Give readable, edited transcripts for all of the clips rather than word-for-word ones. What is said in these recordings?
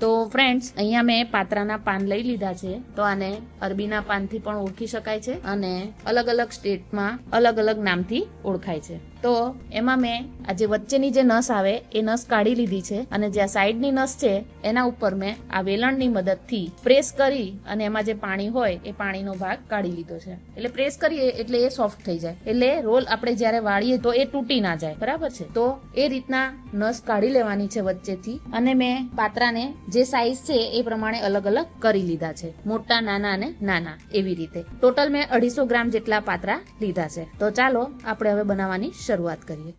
તો ફ્રેન્ડ્સ, અહીંયા મેં પાત્રાના પાન લઈ લીધા છે. તો આને અરબીના પાનથી પણ ઓળખી શકાય છે અને અલગ અલગ સ્ટેટમાં અલગ અલગ નામથી ઓળખાય છે. તો એમાં મેં આ જે વચ્ચેની જે નસ આવે એ નસ કાઢી લીધી છે અને જે આ સાઈડની નસ છે એના ઉપર મેં આ વેલણની મદદથી પ્રેસ કરી અને એમાં જે પાણી હોય એ પાણીનો ભાગ કાઢી લીધો છે. એટલે પ્રેસ કરીએ એટલે એ સોફ્ટ થઈ જાય, એટલે રોલ આપણે જ્યારે વાળીએ તો એ તૂટી ના જાય. બરાબર છે? તો એ રીતના નસ કાઢી લેવાની છે વચ્ચેથી. અને મેં પાત્રાને જે સાઈઝ છે એ પ્રમાણે અલગ અલગ કરી લીધા છે, મોટા, નાના અને નાના, એવી રીતે. ટોટલ મેં 250 ગ્રામ જેટલા પાત્રા લીધા છે. તો ચાલો આપણે હવે બનાવવાની શરૂઆત કરીએ.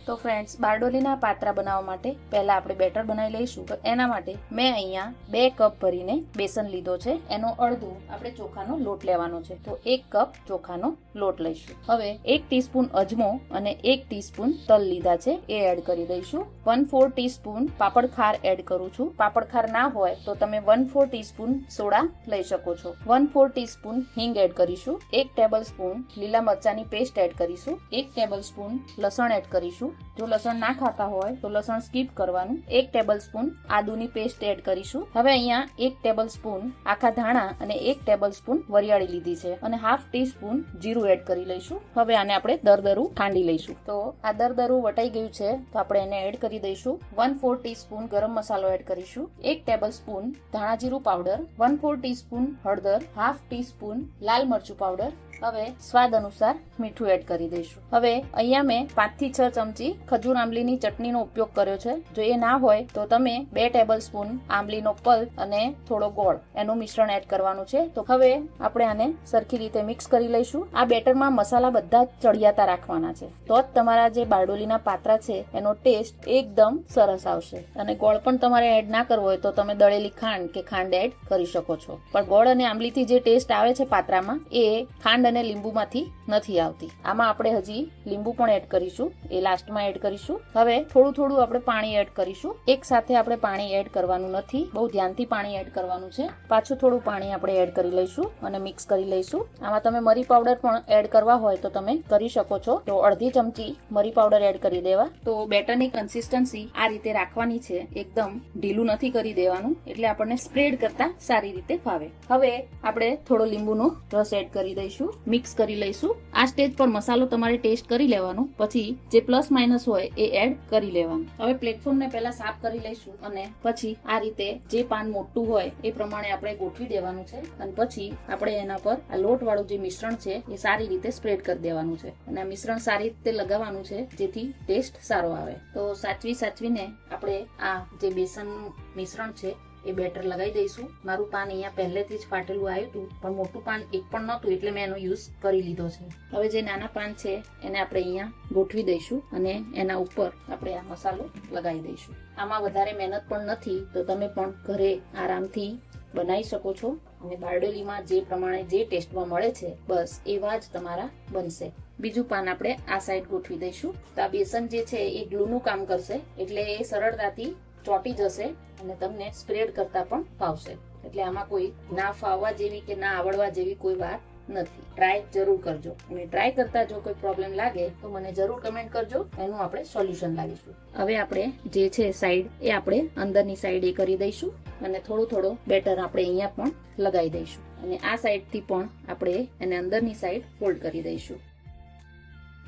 તો ફ્રેન્ડ્સ, બારડોલીના પાત્રા બનાવવા માટે પહેલા આપણે બેટર બનાવી લઈશું. તો એના માટે મેં અહીંયા 2 કપ ભરીને બેસન લીધો છે. એનો અડધું આપણે ચોખાનો લોટ લેવાનો છે. તો 1 કપ ચોખાનો લોટ લઈશું. હવે 1 ટીસ્પૂન અજમો અને 1 ટીસ્પૂન તલ લીધા છે, એ એડ કરી દઈશું. 1/4 ટીસ્પૂન પાપડ ખાર એડ કરું છું. પાપડ ખાર ના હોય તો તમે 1/4 ટીસ્પૂન સોડા લઈ શકો છો. 1/4 ટીસ્પૂન હિંગ એડ કરીશું. 1 ટેબલ સ્પૂન લીલા મરચાની પેસ્ટ એડ કરીશું. 1 ટેબલ સ્પૂન લસણ એડ કરીશું. જો લસણ ના ખાતા હોય તો લસણ સ્કીપ કરવાનું. 1 ટેબલ સ્પૂન આદુની પેસ્ટ એડ કરીશું. હવે અહીંયા 1 ટેબલ સ્પૂન આખા ધાણા અને 1 ટેબલ સ્પૂન વરિયાળી લીધી છે અને હાફ ટીસ્પૂન જીરું એડ કરી લઈશું. હવે આને આપણે દરદરું ખાંડી લઈશું. તો આ દરદરું વટાઈ ગયું છે તો આપણે એને એડ કરી દઈશું. 1/4 ટીસ્પૂન ગરમ મસાલો એડ કરીશું. 1 ટેબલ સ્પૂન ધાણા જીરું પાવડર, 1/4 ટીસ્પૂન હળદર, હાફ ટીસ્પૂન લાલ મરચું પાવડર. હવે સ્વાદ અનુસાર મીઠું એડ કરી દઈશું. હવે અહીંયા મેં 5 થી 6 ચમચી ખજૂર આંબલીની ચટણીનો ઉપયોગ કર્યો છે. જો એ ના હોય તો તમે 2 ટેબલ સ્પૂન આંબલીનો પલ્પ અને થોડો ગોળ એનું મિશ્રણ એડ કરવાનું છે. તો હવે આપણે આને સરખી રીતે મિક્સ કરી લઈશું. આ બેટરમાં મસાલા બધા ચડિયાતા રાખવાના છે, તો જ તમારા જે બારડોલીના પાત્રા છે એનો ટેસ્ટ એકદમ સરસ આવશે. અને ગોળ પણ તમારે એડ ના કરવો હોય તો તમે દળેલી ખાંડ કે ખાંડ એડ કરી શકો છો. પણ ગોળ અને આંબલીથી જે ટેસ્ટ આવે છે પાત્રામાં, એ ખાંડ અને લીંબુમાંથી નથી આવતી. આમાં આપણે હજી લીંબુ પણ એડ કરીશું, એ લાસ્ટમાં એડ કરીશું. હવે થોડું થોડું આપણે પાણી એડ કરીશું. એક સાથે આપણે પાણી એડ કરવાનું નથી, બહુ ધ્યાનથી પાણી એડ કરવાનું છે. પાછું થોડું પાણી આપણે એડ કરી લઈશું અને મિક્સ કરી લઈશું. આમાં તમે મરી પાવડર પણ એડ કરવા હોય તો તમે કરી શકો છો. તો અડધી ચમચી મરી પાવડર એડ કરી દેવા. તો બેટરની કન્સિસ્ટન્સી આ રીતે રાખવાની છે, એકદમ ઢીલું નથી કરી દેવાનું, એટલે આપણને સ્પ્રેડ કરતા સારી રીતે ફાવે. હવે આપણે થોડો લીંબુનો રસ એડ કરી દઈશું, મિક્સ કરી લઈશું. આ સ્ટેજ પર મસાલો તમારે ટેસ્ટ કરી લેવાનો, પછી જે પ્લસ માઇનસ હોય એ એડ કરી લેવાનું. હવે પ્લેટફોર્મને પહેલા સાફ કરી લઈશું અને પછી આ રીતે જે પાન મોટું હોય એ પ્રમાણે આપણે ગોઠવી દેવાનું છે. અને પછી આપણે એના પર આ લોટ વાળું જે મિશ્રણ છે એ સારી રીતે સ્પ્રેડ કરી દેવાનું છે અને આ મિશ્રણ સારી રીતે લગાવવાનું છે જેથી ટેસ્ટ સારો આવે. તો સાચવીને આપણે આ જે બેસનનું મિશ્રણ છે એ બેટર લગાવી દઈશું. મારું પાન અહીંયા પહેલેથી જ ફાટેલું આવ્યું હતું, પણ મોટું પાન એક પણ નહોતું એટલે મેં એનો યુઝ કરી લીધો છે. હવે જે નાના પાન છે એને આપણે અહીંયા ગોઠવી દઈશું અને એના ઉપર આપણે આ મસાલો લગાવી દઈશું. આમાં વધારે મહેનત પણ નથી, તો તમે પણ ઘરે આરામથી બનાવી શકો છો અને બારડોલીમાં જે પ્રમાણે જે ટેસ્ટમાં મળે છે બસ એવા જ તમારા બનશે. બીજું પાન આપણે આ સાઈડ ગોઠવી દઈશું. તો આ બેસન જે છે એ ગ્લુનું કામ કરશે, એટલે એ સરળતાથી ચોટી જશે અને તમને સ્પ્રેડ કરતા પણ ફાવશે. એટલે આમાં કોઈ ના ફાવવા જેવી કે ના આવડવા જેવી કોઈ વાત નથી. ટ્રાય જરૂર કરજો અને ટ્રાય કરતા જો કોઈ પ્રોબ્લેમ લાગે તો મને જરૂર કમેન્ટ કરજો, એનું આપણે સોલ્યુશન લાવીશું. હવે આપણે જે છે સાઈડ એ આપણે અંદરની સાઈડ એ કરી દઈશું અને થોડું બેટર આપણે અહીંયા પણ લગાવી દઈશું અને આ સાઈડથી પણ આપણે એને અંદરની સાઈડ ફોલ્ડ કરી દઈશું.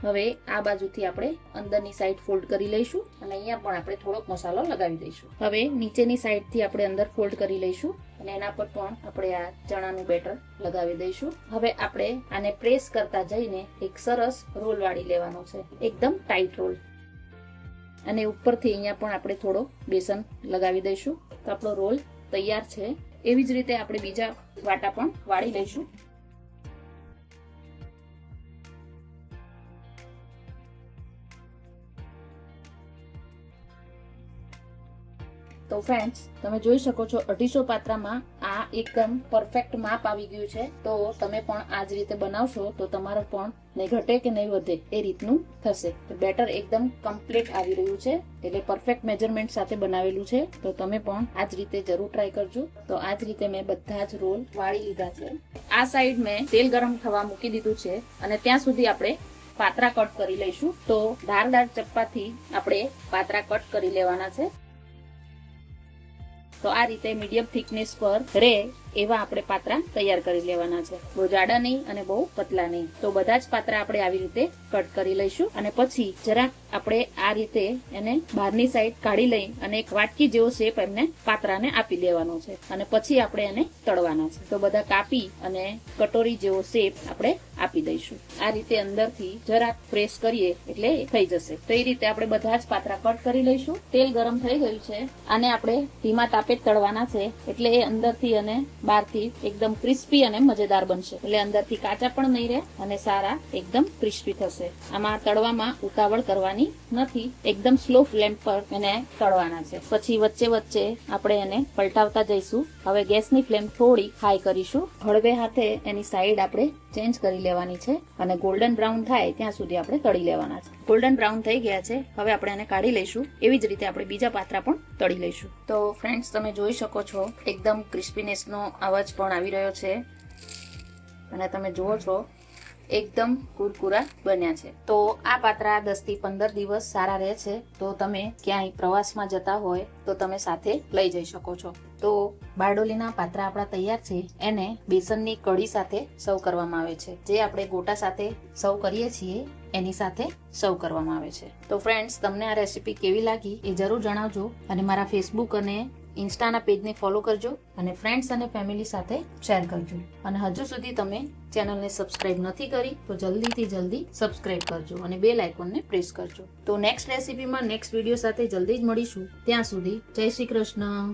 હવે આ બાજુથી આપણે અંદરની સાઈડ ફોલ્ડ કરી લઈશું અને અહીંયા પણ આપણે થોડોક મસાલો લગાવી દઈશું. હવે નીચેની સાઈડથી આપણે અંદર ફોલ્ડ કરી લઈશું અને એના પર પણ આપણે આ ચણાનું બેટર લગાવી દઈશું. હવે આપણે આને પ્રેસ કરતા જઈને એક સરસ રોલ વાળી લેવાનો છે, એકદમ ટાઈટ રોલ. અને ઉપરથી અહીંયા પણ આપણે થોડો બેસન લગાવી દઈશું. તો આપણો રોલ તૈયાર છે. એવી જ રીતે આપણે બીજા વાટા પણ વાળી લઈશું. તો ફ્રેન્ડ્સ તમે જોઈ શકો છો 250 પાત્રામાં આ એકદમ પરફેક્ટ માપ આવી ગયું છે. તો તમે પણ આ જ રીતે બનાવશો તો તમારો પણ નહીં ઘટે કે નહીં વધે એ રીતનું થશે. તો બેટર એકદમ કમ્પ્લીટ આવી રહ્યું છે, એટલે પરફેક્ટ મેજરમેન્ટ સાથે બનાવેલું છે. તો તમે પણ આ જ રીતે જરૂર ટ્રાય કરજો. તો આ જ રીતે મેં બધા જ રોલ વાળી લીધા છે. આ સાઈડ મેં તેલ ગરમ થવા મૂકી દીધું છે અને ત્યાં સુધી આપણે પાત્રા કટ કરી લઈશું. તો ધારદાર ચપ્પાથી આપણે પાત્રા કટ કરી લેવાના છે. તો આ રીતે મીડિયમ થિકનેસ પર રહે એવા આપણે પાત્રા તૈયાર કરી લેવાના છે. બહુ જાડા નહીં અને બહુ પતલા નહીં. તો બધા જ પાત્રા આપણે આવી રીતે કટ કરી લઈશું અને પછી જરાક આપણે આ રીતે એને બહારની સાઈડ કાઢી લઈ અને એક વાટકી જેવો શેપ એમને પાત્રાને આપી દેવાનો છે અને પછી આપણે એને તળવાના છે. તો બધા કાપી અને કટોરી જેવો શેપ આપણે આપી દઈશું. આ રીતે અંદરથી જરાક પ્રેસ કરીએ એટલે થઈ જશે. તો એ રીતે આપણે બધા જ પાત્રા કટ કરી લઈશું. તેલ ગરમ થઈ ગયું છે. આને આપણે ધીમા તાપે તળવાના છે, એટલે એ અંદરથી અને બહારથી એકદમ ક્રિસ્પી અને મજેદાર બનશે. એટલે અંદરથી કાચા પણ નહીં રહે અને સારા એકદમ ક્રિસ્પી થશે. આમાં તળવામાં ઉતાવળ કરવાની નથી, એકદમ સ્લો ફ્લેમ પર એને તળવાના છે. પછી વચ્ચે વચ્ચે આપણે એને પલટાવતા જઈશું. હવે ગેસની ફ્લેમ થોડી હાઈ કરીશું. હળવે હાથે એની સાઈડ આપણે ચેન્જ કરી લેવાની છે અને ગોલ્ડન બ્રાઉન થાય ત્યાં સુધી આપણે તળી લેવાના છે. ગોલ્ડન બ્રાઉન થઈ ગયા છે. હવે આપણે એને કાઢી લઈશું. એવી જ રીતે આપણે બીજા પાત્રા પણ તળી લઈશું. તો ફ્રેન્ડ્સ તમે જોઈ શકો છો એકદમ ક્રિસ્પીનેસનો અવાજ પણ આવી રહ્યો છે અને તમે જુઓ છો એકદમ કુરકુરા બન્યા છે. તો આ પાત્રા 10 થી 15 દિવસ સારા રહે છે. તો તમે ક્યાંય પ્રવાસમાં જતા હોય તો તમે સાથે લઈ જઈ શકો છો. તો બારડોલીના પાત્રા આપણા તૈયાર છે. એને બેસનની કઢી સાથે સર્વ કરવામાં આવે છે. જે આપણે ગોટા સાથે સર્વ કરીએ છીએ એની સાથે સર્વ કરવામાં આવે છે. તો ફ્રેન્ડ્સ તમને આ રેસીપી કેવી લાગી એ જરૂર જણાવજો અને મારા ફેસબુક અને ઇન્સ્ટાના પેજને ફોલો કરજો અને ફ્રેન્ડ્સ અને ફેમિલી સાથે શેર કરજો. અને હજુ સુધી તમે ચેનલને સબસ્ક્રાઇબ નથી કરી તો જલ્દીથી જલ્દી સબસ્ક્રાઇબ કરજો અને બેલ આઇકોનને પ્રેસ કરજો. તો નેક્સ્ટ રેસીપીમાં નેક્સ્ટ વિડીયો સાથે જલ્દી જ મળીશું. ત્યાં સુધી જય શ્રી કૃષ્ણ.